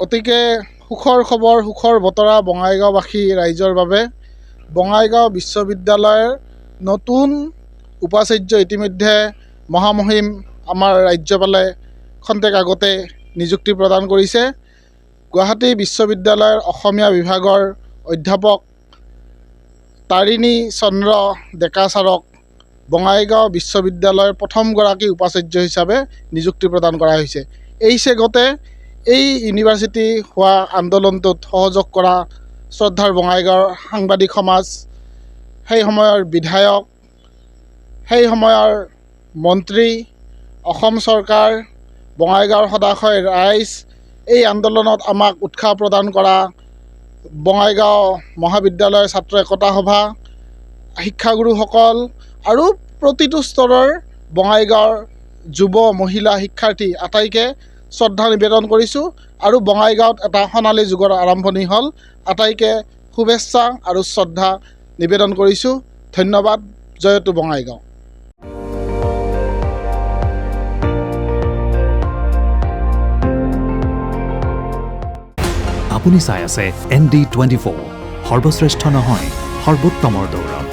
অতিকে সুখৰ খবৰ, সুখৰ বতৰা বঙাইগাঁওবাসী ৰাইজৰ বাবে। বঙাইগাঁও বিশ্ববিদ্যালয়ৰ নতুন উপাচাৰ্য ইতিমধ্যে মহামহিম আমাৰ ৰাজ্যপালে খন্তেক আগতে নিযুক্তি প্ৰদান কৰিছে। গুৱাহাটী বিশ্ববিদ্যালয়ৰ অসমীয়া বিভাগৰ অধ্যাপক তাৰিণী চন্দ্ৰ ডেকা ছাৰক বঙাইগাঁও বিশ্ববিদ্যালয়ৰ প্ৰথমগৰাকী উপাচাৰ্য হিচাপে নিযুক্তি প্ৰদান কৰা হৈছে। এই চেগতে এই ইউনিভাৰ্চিটি হোৱা আন্দোলনটোত সহযোগ কৰা শ্ৰদ্ধাৰ বঙাইগাঁৱৰ সাংবাদিক সমাজ, সেই সময়ৰ বিধায়ক, সেই সময়ৰ মন্ত্ৰী, অসম চৰকাৰ, বঙাইগাঁৱৰ সদাশয় ৰাইজ, এই আন্দোলনত আমাক উৎসাহ প্ৰদান কৰা বঙাইগাঁও মহাবিদ্যালয়ৰ ছাত্ৰ একতা সভা, শিক্ষাগুৰুসকল আৰু প্ৰতিটো স্তৰৰ বঙাইগাঁৱৰ যুৱ, মহিলা, শিক্ষাৰ্থী আটাইকে শ্ৰদ্ধা নিবেদন কৰিছোঁ আৰু বঙাইগাঁৱত এটা সোণালী যুগৰ আৰম্ভণি হ'ল। আটাইকে শুভেচ্ছা আৰু শ্ৰদ্ধা নিবেদন কৰিছোঁ। ধন্যবাদ। জয়তু বঙাইগাঁও। আপুনি চাই আছে ND24, সৰ্বশ্ৰেষ্ঠ নহয়, সৰ্বোত্তমৰ দৌৰ।